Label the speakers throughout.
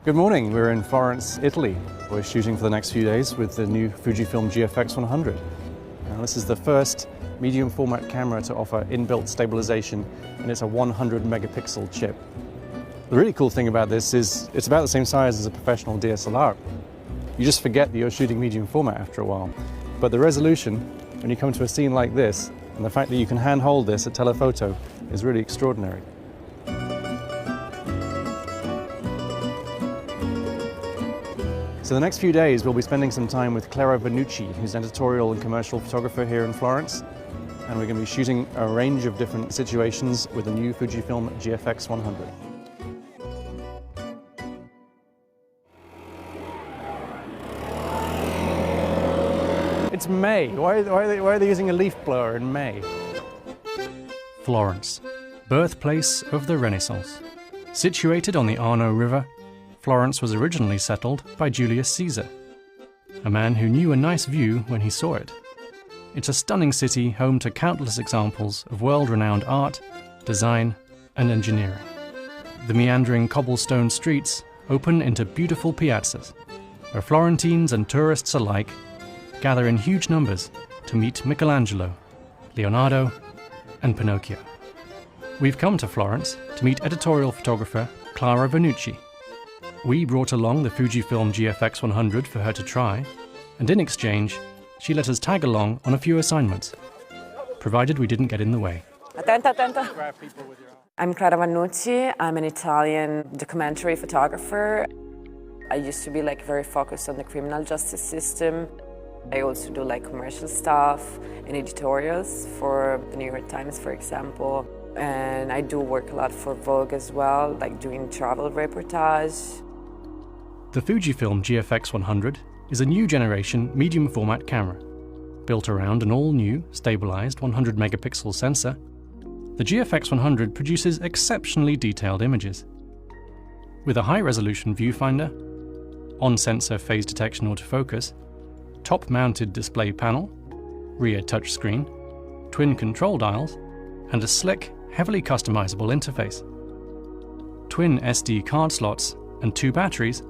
Speaker 1: Good morning, we're in Florence, Italy. We're shooting for the next few days with the new Fujifilm GFX 100. Now, this is the first medium format camera to offer inbuilt stabilization, and it's a 100 megapixel chip. The really cool thing about this is it's about the same size as a professional DSLR. You just forget that you're shooting medium format after a while. But the resolution, when you come to a scene like this, and the fact that you can hand hold this at telephoto is really extraordinary. So the next few days we'll be spending some time with Clara Vannucci, who's an editorial and commercial photographer here in Florence. And we're going to be shooting a range of different situations with the new Fujifilm GFX 100. It's May. Why are they using a leaf blower in May?
Speaker 2: Florence, birthplace of the Renaissance. Situated on the Arno River, Florence was originally settled by Julius Caesar, a man who knew a nice view when he saw it. It's a stunning city home to countless examples of world-renowned art, design, and engineering. The meandering cobblestone streets open into beautiful piazzas, where Florentines and tourists alike gather in huge numbers to meet Michelangelo, Leonardo, and Pinocchio. We've come to Florence to meet editorial photographer Clara Vannucci. We brought along the Fujifilm GFX 100 for her to try, and in exchange, she let us tag along on a few assignments, provided we didn't get in the way.
Speaker 3: Attenta, attenta. I'm Clara Vannucci. I'm an Italian documentary photographer. I used to be very focused on the criminal justice system. I also do commercial stuff and editorials for the New York Times, for example. And I do work a lot for Vogue as well, doing travel reportage.
Speaker 2: The Fujifilm GFX 100 is a new generation medium format camera. Built around an all-new, stabilized 100 megapixel sensor, the GFX 100 produces exceptionally detailed images. With a high-resolution viewfinder, on-sensor phase detection autofocus, top-mounted display panel, rear touchscreen, twin control dials, and a slick, heavily customizable interface. Twin SD card slots and 2 batteries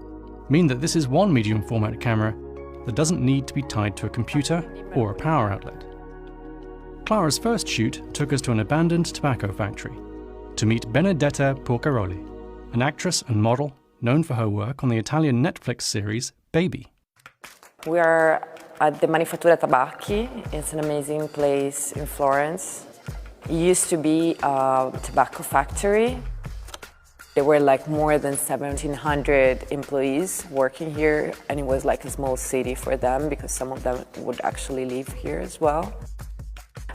Speaker 2: mean that this is one medium format camera that doesn't need to be tied to a computer or a power outlet. Clara's first shoot took us to an abandoned tobacco factory to meet Benedetta Porcaroli, an actress and model known for her work on the Italian Netflix series Baby.
Speaker 3: We are at the Manifattura Tabacchi. It's an amazing place in Florence. It used to be a tobacco factory. There were more than 1,700 employees working here, and it was a small city for them because some of them would actually live here as well.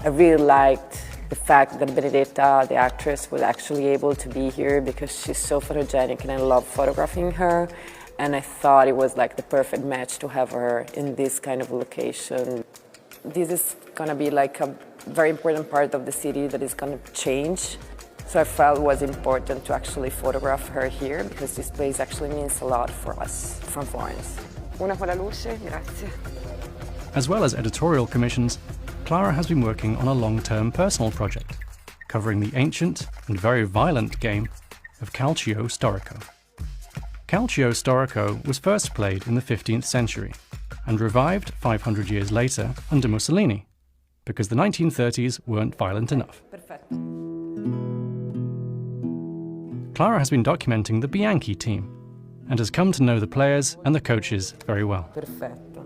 Speaker 3: I really liked the fact that Benedetta, the actress, was actually able to be here because she's so photogenic and I love photographing her. And I thought it was the perfect match to have her in this kind of location. This is going to be a very important part of the city that is going to change. So I felt it was important to actually photograph her here because this place actually means a lot for us from Florence. Una con la luce, grazie.
Speaker 2: As well as editorial commissions, Clara has been working on a long-term personal project, covering the ancient and very violent game of calcio storico. Calcio storico was first played in the 15th century and revived 500 years later under Mussolini, because the 1930s weren't violent enough. Clara has been documenting the Bianchi team and has come to know the players and the coaches very well.
Speaker 3: Perfetto.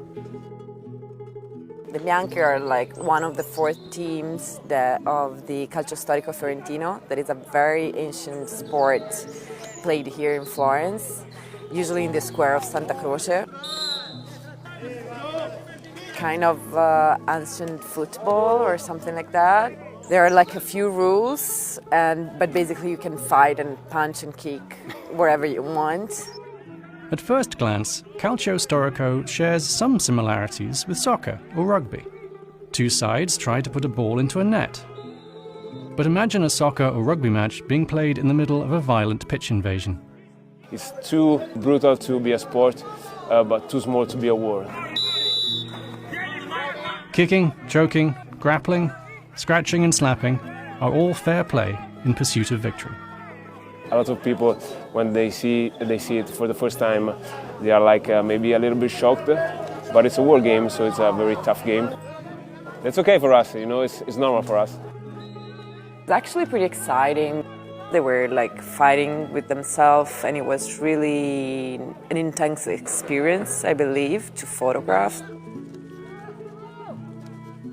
Speaker 3: The Bianchi are one of the 4 teams of the Calcio Storico Fiorentino. That is a very ancient sport played here in Florence, usually in the square of Santa Croce. Kind of ancient football or something like that. There are a few rules, but basically you can fight and punch and kick wherever you want.
Speaker 2: At first glance, calcio storico shares some similarities with soccer or rugby. 2 sides try to put a ball into a net. But imagine a soccer or rugby match being played in the middle of a violent pitch invasion.
Speaker 4: It's too brutal to be a sport, but too small to be a war.
Speaker 2: Kicking, choking, grappling, scratching and slapping are all fair play in pursuit of victory.
Speaker 4: A lot of people, when they see it for the first time, they are like maybe a little bit shocked, but it's a war game, so it's a very tough game. It's okay for us, you know, it's normal for us.
Speaker 3: It's actually pretty exciting. They were like fighting with themselves, and it was really an intense experience, I believe, to photograph.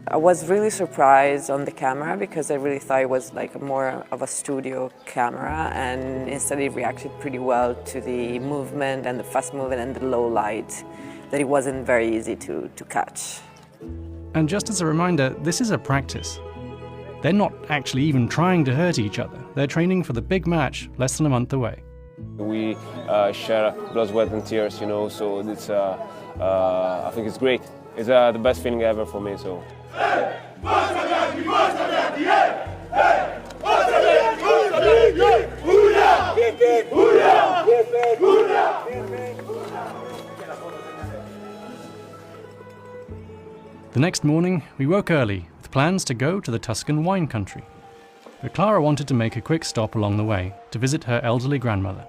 Speaker 3: I was really surprised on the camera because I really thought it was like more of a studio camera, and instead it reacted pretty well to the movement and the fast movement and the low light, that it wasn't very easy to catch.
Speaker 2: And just as a reminder, this is a practice. They're not actually even trying to hurt each other. They're training for the big match less than a month away.
Speaker 4: We share blood, sweat and tears, you know, so it's, I think it's great. It's the best feeling ever for me, so.
Speaker 2: The next morning, we woke early with plans to go to the Tuscan wine country. But Clara wanted to make a quick stop along the way to visit her elderly grandmother.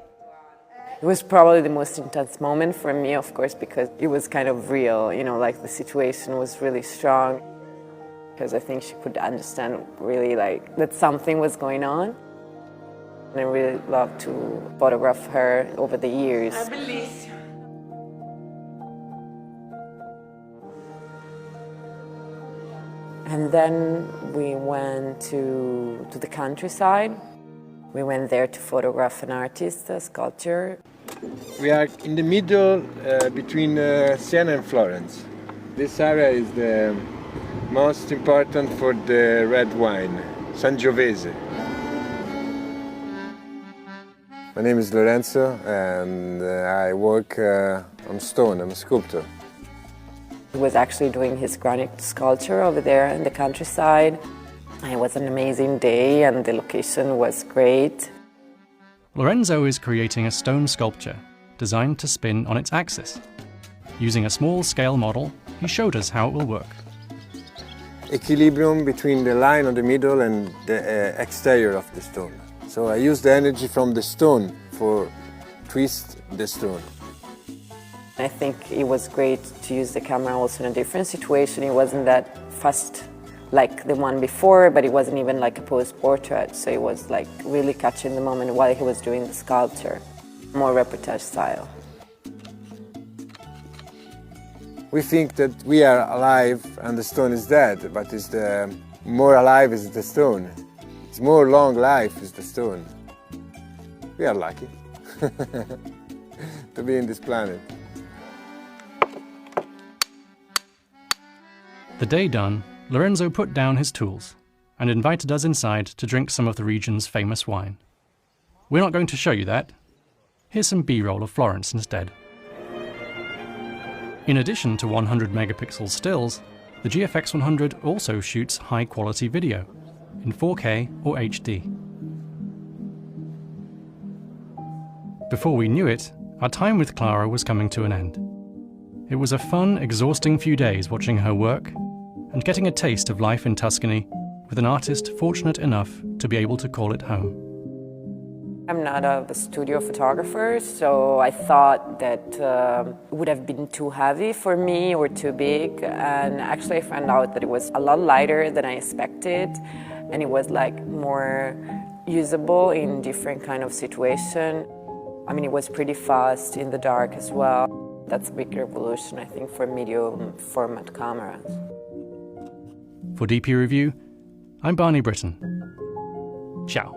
Speaker 3: It was probably the most intense moment for me, of course, because it was kind of real, you know, like the situation was really strong. Because I think she could understand really like that something was going on. And I really loved to photograph her over the years. And then we went to the countryside. We went there to photograph an artist, a sculptor.
Speaker 5: We are in the middle between Siena and Florence. This area is the most important for the red wine, Sangiovese. My name is Lorenzo and I work on stone. I'm a sculptor.
Speaker 3: He was actually doing his granite sculpture over there in the countryside. It was an amazing day and the location was great.
Speaker 2: Lorenzo is creating a stone sculpture designed to spin on its axis. Using a small-scale model, he showed us how it will work.
Speaker 5: Equilibrium between the line of the middle and the exterior of the stone. So I use the energy from the stone for twist the stone.
Speaker 3: I think it was great to use the camera also in a different situation. It wasn't that fast like the one before, but it wasn't even like a post-portrait, so it was like really catching the moment while he was doing the sculpture. More reportage style.
Speaker 5: We think that we are alive and the stone is dead, but it's the more alive is the stone. It's more long life is the stone. We are lucky to be in this planet.
Speaker 2: The day done, Lorenzo put down his tools and invited us inside to drink some of the region's famous wine. We're not going to show you that. Here's some B-roll of Florence instead. In addition to 100 megapixel stills, the GFX 100 also shoots high-quality video in 4K or HD. Before we knew it, our time with Clara was coming to an end. It was a fun, exhausting few days watching her work and getting a taste of life in Tuscany with an artist fortunate enough to be able to call it home.
Speaker 3: I'm not a studio photographer, so I thought that it would have been too heavy for me or too big, and actually I found out that it was a lot lighter than I expected, and it was like more usable in different kind of situation. I mean, it was pretty fast in the dark as well. That's a big revolution, I think, for medium format cameras.
Speaker 2: For DP Review, I'm Barney Britton. Ciao.